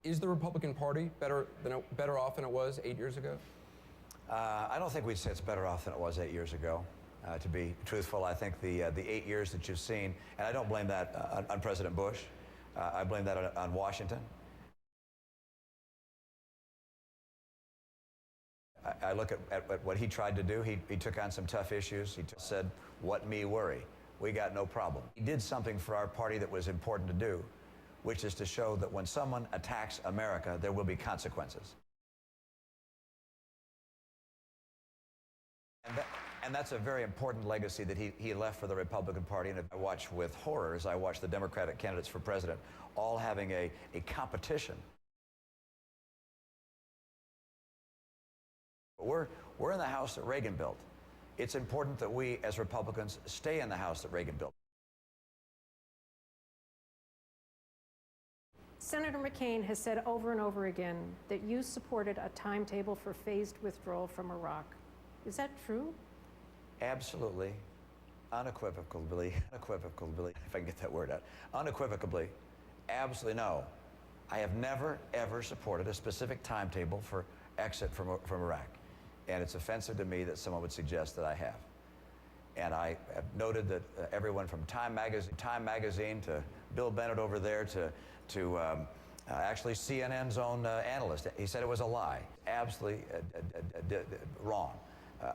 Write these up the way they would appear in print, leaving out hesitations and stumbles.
Is the Republican Party better off than it was 8 years ago? I don't think we'd say it's better off than it was 8 years ago. To be truthful, I think the 8 years that you've seen, and I don't blame that on President Bush. I blame that on Washington. I look at what he tried to do. He took on some tough issues. He said, "What me worry? We got no problem." He did something for our party that was important to do, which is to show that when someone attacks America, there will be consequences. And that's a very important legacy that he left for the Republican Party. And I watch with horror as I watch the Democratic candidates for president all having a competition. We're in the house that Reagan built. It's important that we, as Republicans, stay in the house that Reagan built. Senator McCain has said over and over again that you supported a timetable for phased withdrawal from Iraq. Is that true? Absolutely, unequivocally, if I can get that word out, unequivocally, absolutely no. I have never, ever supported a specific timetable for exit from Iraq. And it's offensive to me that someone would suggest that I have. And I have noted that everyone from Time Magazine to Bill Bennett over there to actually CNN's own analyst, he said it was a lie. Absolutely wrong.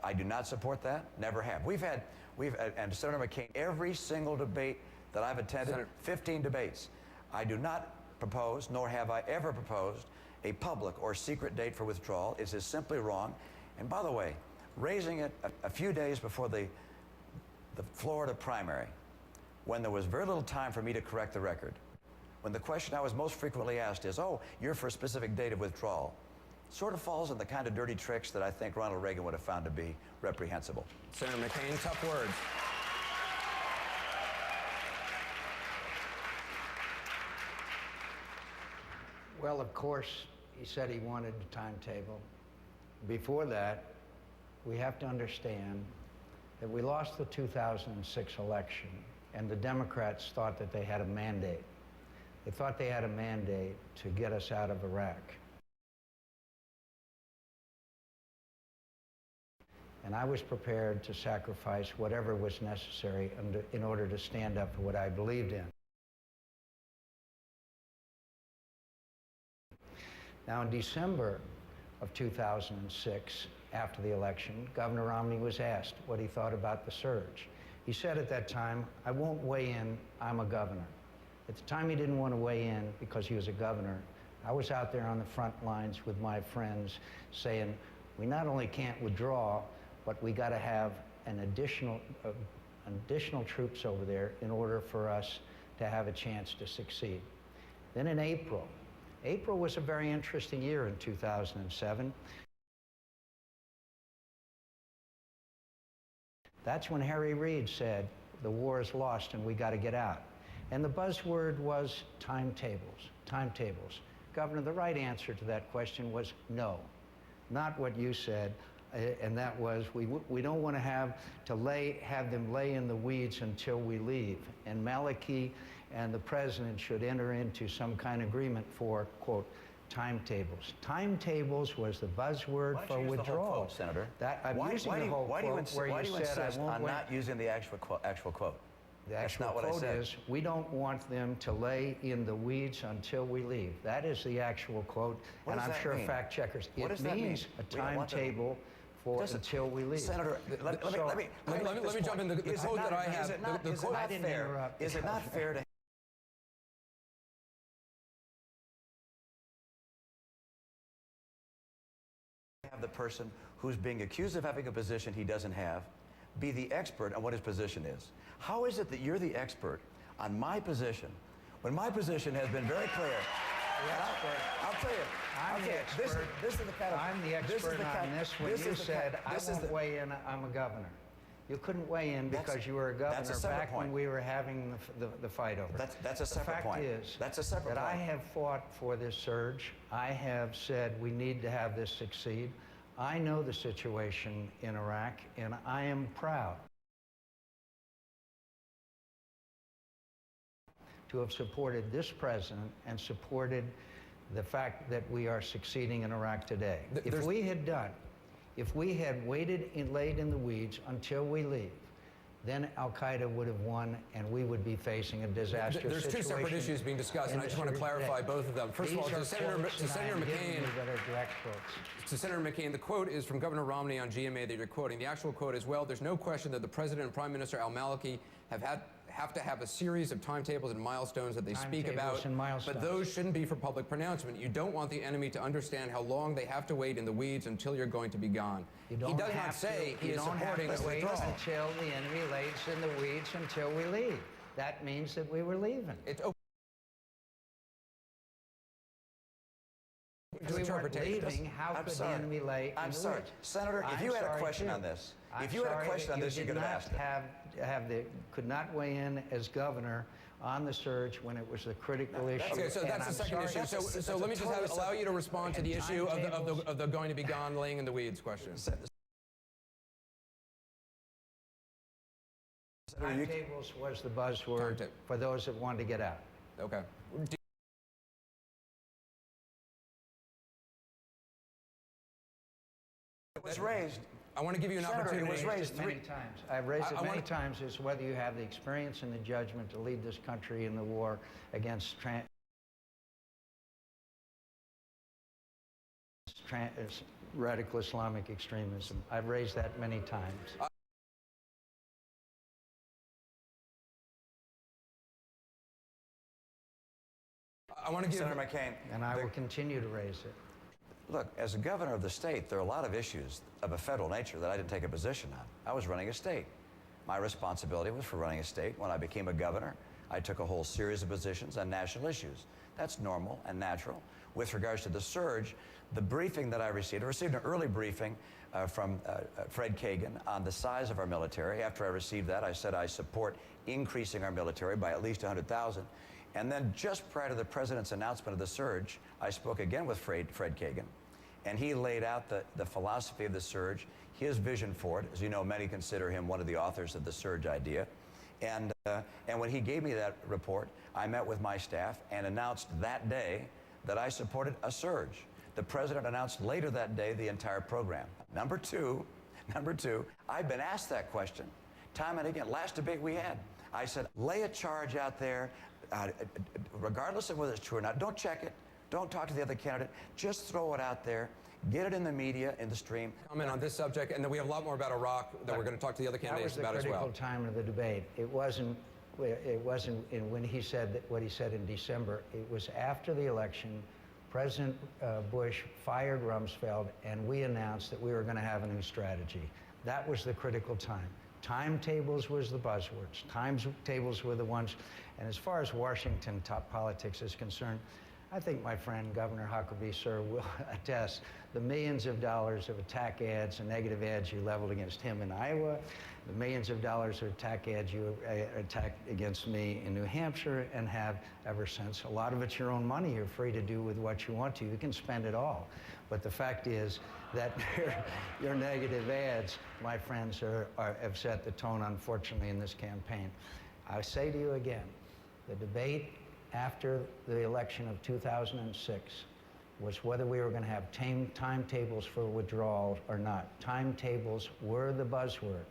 I do not support that, never have. And Senator McCain, every single debate that I've attended, 15 debates, I do not propose, nor have I ever proposed, a public or secret date for withdrawal. It is simply wrong. And by the way, raising it a few days before the Florida primary, when there was very little time for me to correct the record, when the question I was most frequently asked is, "Oh, you're for a specific date of withdrawal," sort of falls in the kind of dirty tricks that I think Ronald Reagan would have found to be reprehensible. Senator McCain, tough words. Well, of course, he said he wanted a timetable. Before that, we have to understand that we lost the 2006 election, and the Democrats thought that they had a mandate. They thought they had a mandate to get us out of Iraq. And I was prepared to sacrifice whatever was necessary in order to stand up for what I believed in. Now, in December of 2006, after the election, Governor Romney was asked what he thought about the surge. He said at that time, "I won't weigh in, I'm a governor." At the time, he didn't want to weigh in because he was a governor. I was out there on the front lines with my friends saying, we not only can't withdraw, but we got to have an additional troops over there in order for us to have a chance to succeed. Then in April was a very interesting year in 2007. That's when Harry Reid said, the war is lost and we got to get out. And the buzzword was timetables. Governor, the right answer to that question was no, not what you said. And that was, we don't want to have them lay in the weeds until we leave. And Maliki and the president should enter into some kind of agreement for, quote, timetables. Timetables was the buzzword for withdrawal. Senator. I'm using the whole quote where you said I won't not using the actual quote. The actual quote is, we don't want them to lay in the weeds until we leave. That is the actual quote, and I'm sure fact checkers. It means a timetable for until we leave. Senator, let me jump in. The quote that I have. Is it not fair to have the person who's being accused of having a position he doesn't have be the expert on what his position is? How is it that you're the expert on my position when my position has been very clear? I'll tell you. I'm the expert. This is the kind of. I'm the expert on this. When you said I won't weigh in, I'm a governor. You couldn't weigh in because you were a governor back when we were having the fight over. That's a separate point. The fact is that's a separate that point. I have fought for this surge. I have said we need to have this succeed. I know the situation in Iraq, and I am proud to have supported this president and supported the fact that we are succeeding in Iraq today. If There's- we had waited and laid in the weeds until we leave, then Al-Qaeda would have won, and we would be facing a disastrous There's two separate situation issues being discussed, and in I just the want to Syria clarify today. both of them. First of all, These to are Senator quotes, and Senator I'm giving McCain, you that are direct quotes. to Senator McCain, the quote is from Governor Romney on GMA that you're quoting. The actual quote is, well, there's no question that the President and Prime Minister al-Maliki have to have a series of timetables and milestones that they speak about, and milestones. but those shouldn't be for public pronouncement. You don't want the enemy to understand how long they have to wait in the weeds until you're going to be gone. You don't He does have not say to, he you is don't supporting have the to wait withdrawal. until the enemy lays in the weeds until we leave. That means that we were leaving. It's open If to we weren't interpretation. leaving, how I'm could sorry. the enemy lay in I'm the sorry. weeds? Senator, if I'm you had a sorry, question too. on this, I'm if you had a sorry question that on this, you could have asked it. could not weigh in as governor on the surge when it was a critical issue. Okay, so And that's the I'm second sorry- issue. So let me just allow you to respond to the And issue timetables- of the going to be gone, laying in the weeds question. Senator, you- Timetables was the buzzword Timetable. for those that wanted to get out. Okay. It was raised. I want to give you an Senator, it opportunity. was raised Many times. I've raised it I many wanna- times as whether you have the experience and the judgment to lead this country in the war against radical Islamic extremism. I've raised that many times. I want to give Senator McCain, And I will continue to raise it. look, as a governor of the state, there are a lot of issues of a federal nature that I didn't take a position on. I was running a state. My responsibility was for running a state. When I became a governor, I took a whole series of positions on national issues. That's normal and natural. With regards to the surge, the briefing that I received an early briefing from Fred Kagan on the size of our military. After I received that, I said I support increasing our military by at least 100,000. And then just prior to the president's announcement of the surge, I spoke again with Fred Kagan, and he laid out the philosophy of the surge, his vision for it. As you know, many consider him one of the authors of the surge idea. And when he gave me that report, I met with my staff and announced that day that I supported a surge. The president announced later that day the entire program. Number two, I've been asked that question time and again. Last debate we had, I said, lay a charge out there, regardless of whether it's true or not. Don't check it. Don't talk to the other candidate. Just throw it out there. Get it in the media, in the stream. comment on this subject, and then we have a lot more about Iraq that we're going to talk to the other candidates about as That was the well. critical time of the debate. It wasn't when he said what he said in December. It was after the election. President Bush fired Rumsfeld, and we announced that we were going to have a new strategy. That was the critical time. Timetables was the buzzwords. Timetables were the ones. And as far as Washington top politics is concerned, I think my friend Governor Huckabee, sir, will attest the millions of dollars of attack ads and negative ads you leveled against him in Iowa, the millions of dollars of attack ads you attacked against me in New Hampshire and have ever since. A lot of it's your own money. You're free to do with what you want to. You can spend it all. But the fact is that your negative ads, my friends, have set the tone, unfortunately, in this campaign. I say to you again, the debate after the election of 2006 was whether we were going to have timetables for withdrawal or not. Timetables were the buzzword.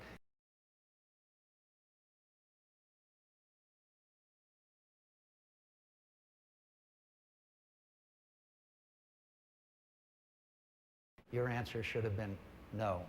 Your answer should have been no.